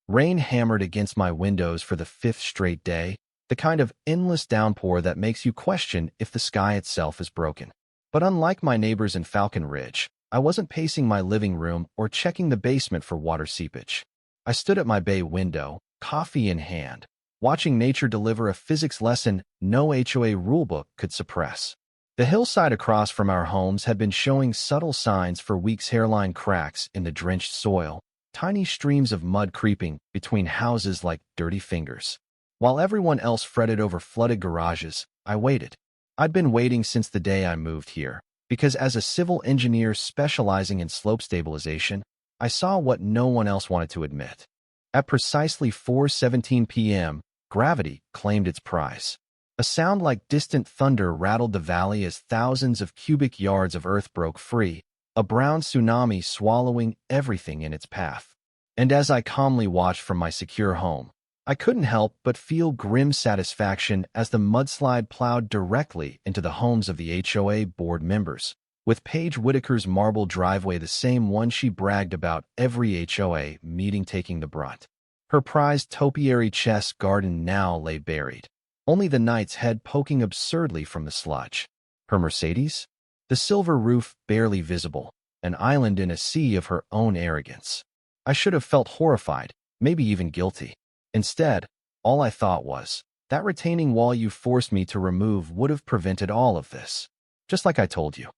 Rain hammered against my windows for the fifth straight day, the kind of endless downpour that makes you question if the sky itself is broken. But unlike my neighbors in Falcon Ridge, I wasn't pacing my living room or checking the basement for water seepage. I stood at my bay window, coffee in hand, watching nature deliver a physics lesson no HOA rulebook could suppress. The hillside across from our homes had been showing subtle signs for weeks: hairline cracks in the drenched soil, tiny streams of mud creeping between houses like dirty fingers. While everyone else fretted over flooded garages, I waited. I'd been waiting since the day I moved here, because as a civil engineer specializing in slope stabilization, I saw what no one else wanted to admit. At precisely 4:17 p.m., gravity claimed its prize. A sound like distant thunder rattled the valley as thousands of cubic yards of earth broke free, a brown tsunami swallowing everything in its path. And as I calmly watched from my secure home, I couldn't help but feel grim satisfaction as the mudslide plowed directly into the homes of the HOA board members, with Paige Whitaker's marble driveway, the same one she bragged about every HOA meeting, taking the brunt. Her prized topiary chess garden now lay buried, only the knight's head poking absurdly from the sludge. Her Mercedes? The silver roof barely visible, an island in a sea of her own arrogance. I should have felt horrified, maybe even guilty. Instead, all I thought was, that retaining wall you forced me to remove would have prevented all of this. Just like I told you.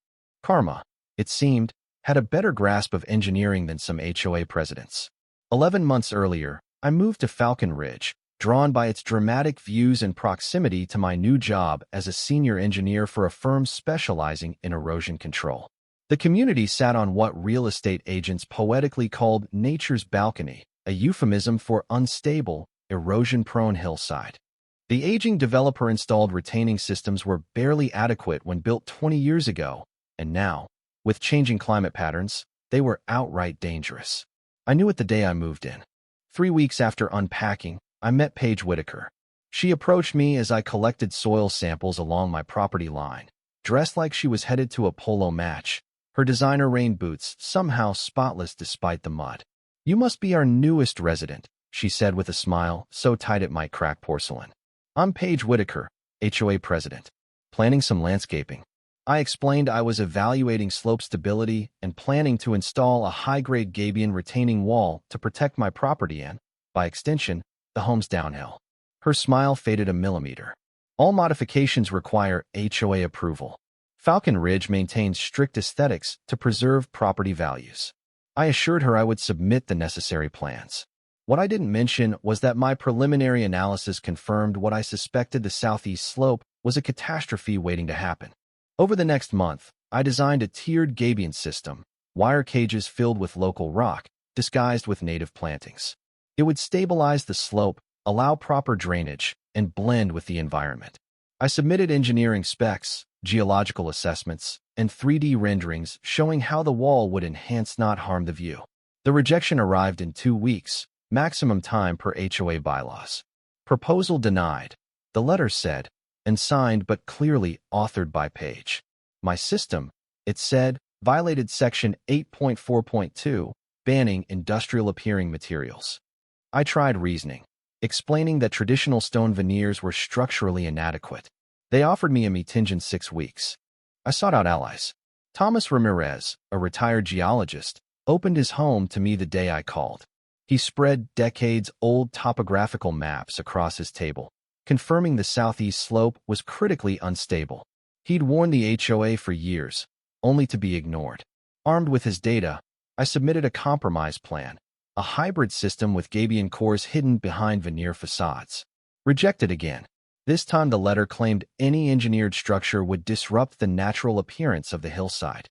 Karma, it seemed, had a better grasp of engineering than some HOA presidents. 11 months earlier, I moved to Falcon Ridge, drawn by its dramatic views and proximity to my new job as a senior engineer for a firm specializing in erosion control. The community sat on what real estate agents poetically called nature's balcony, a euphemism for unstable, erosion-prone hillside. The aging developer installed retaining systems were barely adequate when built 20 years ago, and now, with changing climate patterns, they were outright dangerous. I knew it the day I moved in. 3 weeks after unpacking, I met Paige Whitaker. She approached me as I collected soil samples along my property line, dressed like she was headed to a polo match, her designer rain boots somehow spotless despite the mud. "You must be our newest resident," she said with a smile so tight it might crack porcelain. "I'm Paige Whitaker, HOA president. Planning some landscaping." I explained I was evaluating slope stability and planning to install a high-grade gabion retaining wall to protect my property and, by extension, the home's downhill. Her smile faded a millimeter. "All modifications require HOA approval. Falcon Ridge maintains strict aesthetics to preserve property values." I assured her I would submit the necessary plans. What I didn't mention was that my preliminary analysis confirmed what I suspected: the southeast slope was a catastrophe waiting to happen. Over the next month, I designed a tiered gabion system, wire cages filled with local rock, disguised with native plantings. It would stabilize the slope, allow proper drainage, and blend with the environment. I submitted engineering specs, geological assessments, and 3D renderings showing how the wall would enhance, not harm, the view. The rejection arrived in 2 weeks, maximum time per HOA bylaws. "Proposal denied," the letter said, and signed but clearly authored by Paige. My system, it said, violated Section 8.4.2, banning industrial-appearing materials. I tried reasoning, explaining that traditional stone veneers were structurally inadequate. They offered me a meeting 6 weeks. I sought out allies. Thomas Ramirez, a retired geologist, opened his home to me the day I called. He spread decades-old topographical maps across his table, confirming the southeast slope was critically unstable. He'd warned the HOA for years, only to be ignored. Armed with his data, I submitted a compromise plan, a hybrid system with gabion cores hidden behind veneer facades. Rejected again. This time the letter claimed any engineered structure would disrupt the natural appearance of the hillside.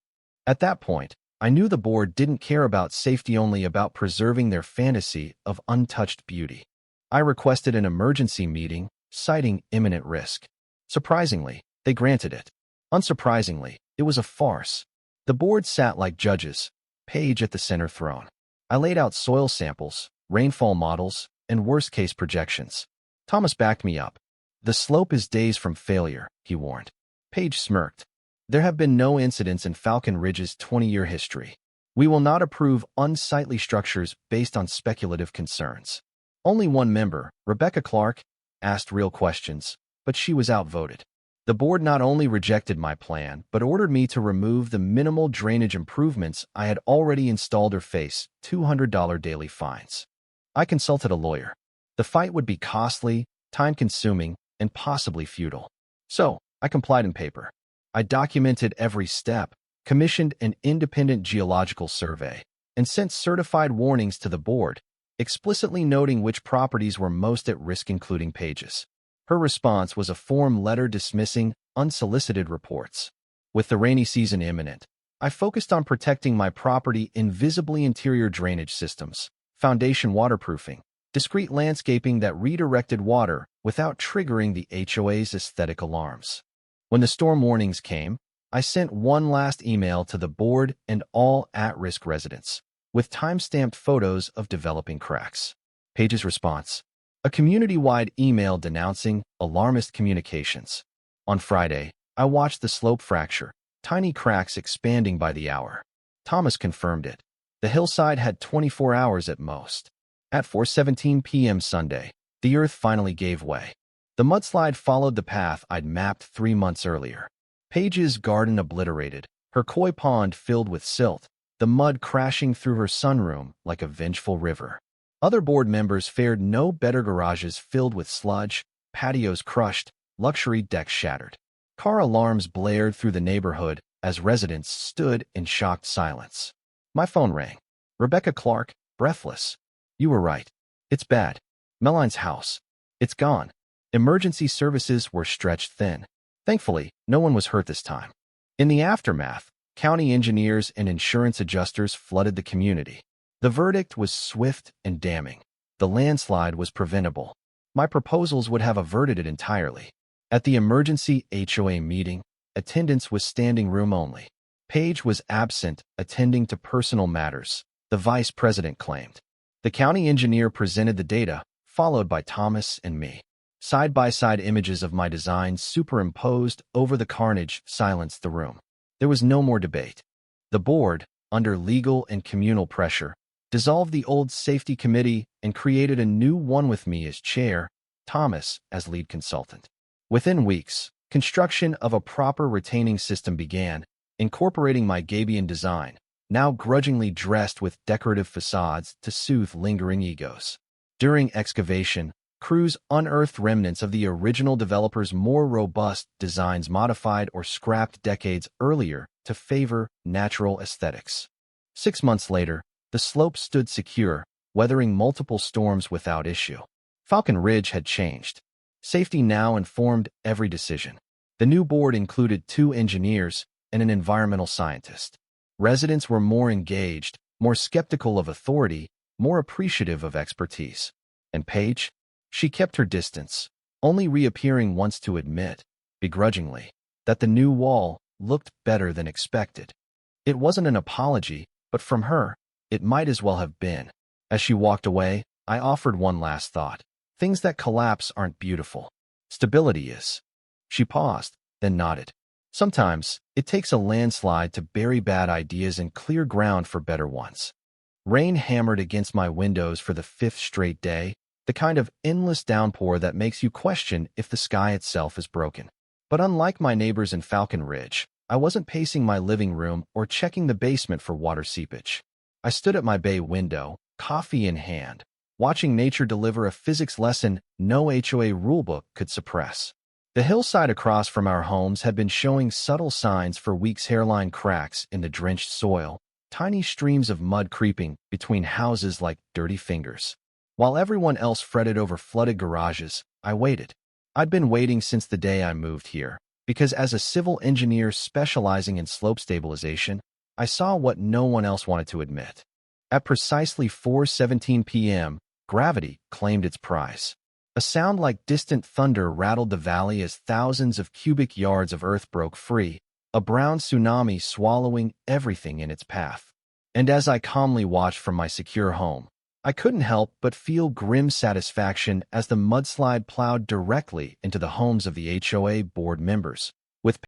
At that point, I knew the board didn't care about safety, only about preserving their fantasy of untouched beauty. I requested an emergency meeting, citing imminent risk. Surprisingly, they granted it. Unsurprisingly, it was a farce. The board sat like judges, Paige at the center throne. I laid out soil samples, rainfall models, and worst-case projections. Thomas backed me up. "The slope is days from failure," he warned. Paige smirked. "There have been no incidents in Falcon Ridge's 20-year history. We will not approve unsightly structures based on speculative concerns." Only one member, Rebecca Clark, asked real questions, but she was outvoted. The board not only rejected my plan, but ordered me to remove the minimal drainage improvements I had already installed or face $200 daily fines. I consulted a lawyer. The fight would be costly, time-consuming, and possibly futile. So, I complied in paper. I documented every step, commissioned an independent geological survey, and sent certified warnings to the board, explicitly noting which properties were most at risk, including Page's. Her response was a form letter dismissing unsolicited reports. With the rainy season imminent, I focused on protecting my property in visibly interior drainage systems, foundation waterproofing, discreet landscaping that redirected water without triggering the HOA's aesthetic alarms. When the storm warnings came, I sent one last email to the board and all at-risk residents, with time-stamped photos of developing cracks. Page's response: a community-wide email denouncing alarmist communications. On Friday, I watched the slope fracture, tiny cracks expanding by the hour. Thomas confirmed it. The hillside had 24 hours at most. At 4:17 p.m. Sunday, the earth finally gave way. The mudslide followed the path I'd mapped 3 months earlier. Page's garden obliterated, her koi pond filled with silt, the mud crashing through her sunroom like a vengeful river. Other board members fared no better, garages filled with sludge, patios crushed, luxury decks shattered. Car alarms blared through the neighborhood as residents stood in shocked silence. My phone rang. Rebecca Clark, breathless. You were right. It's bad. Meline's house. It's gone. Emergency services were stretched thin. Thankfully, no one was hurt this time. In the aftermath, county engineers and insurance adjusters flooded the community. The verdict was swift and damning. The landslide was preventable. My proposals would have averted it entirely. At the emergency HOA meeting, attendance was standing room only. Page was absent, attending to personal matters, the vice president claimed. The county engineer presented the data, followed by Thomas and me. Side-by-side images of my designs superimposed over the carnage silenced the room. There was no more debate. The board, under legal and communal pressure, dissolved the old safety committee and created a new one with me as chair, Thomas as lead consultant. Within weeks, construction of a proper retaining system began, incorporating my Gabion design, now grudgingly dressed with decorative facades to soothe lingering egos. During excavation, crews unearthed remnants of the original developer's more robust designs, modified or scrapped decades earlier to favor natural aesthetics. 6 months later, the slope stood secure, weathering multiple storms without issue. Falcon Ridge had changed. Safety now informed every decision. The new board included 2 engineers and an environmental scientist. Residents were more engaged, more skeptical of authority, more appreciative of expertise. And Paige? She kept her distance, only reappearing once to admit, begrudgingly, that the new wall looked better than expected. It wasn't an apology, but from her, it might as well have been. As she walked away, I offered one last thought. Things that collapse aren't beautiful. Stability is. She paused, then nodded. Sometimes, it takes a landslide to bury bad ideas and clear ground for better ones. Rain hammered against my windows for the 5th straight day, the kind of endless downpour that makes you question if the sky itself is broken. But unlike my neighbors in Falcon Ridge, I wasn't pacing my living room or checking the basement for water seepage. I stood at my bay window, coffee in hand, watching nature deliver a physics lesson no HOA rulebook could suppress. The hillside across from our homes had been showing subtle signs for weeks: hairline cracks in the drenched soil, tiny streams of mud creeping between houses like dirty fingers. While everyone else fretted over flooded garages, I waited. I'd been waiting since the day I moved here, because as a civil engineer specializing in slope stabilization, I saw what no one else wanted to admit. At precisely 4:17 p.m., gravity claimed its prize. A sound like distant thunder rattled the valley as thousands of cubic yards of earth broke free, a brown tsunami swallowing everything in its path. And as I calmly watched from my secure home, I couldn't help but feel grim satisfaction as the mudslide plowed directly into the homes of the HOA board members, with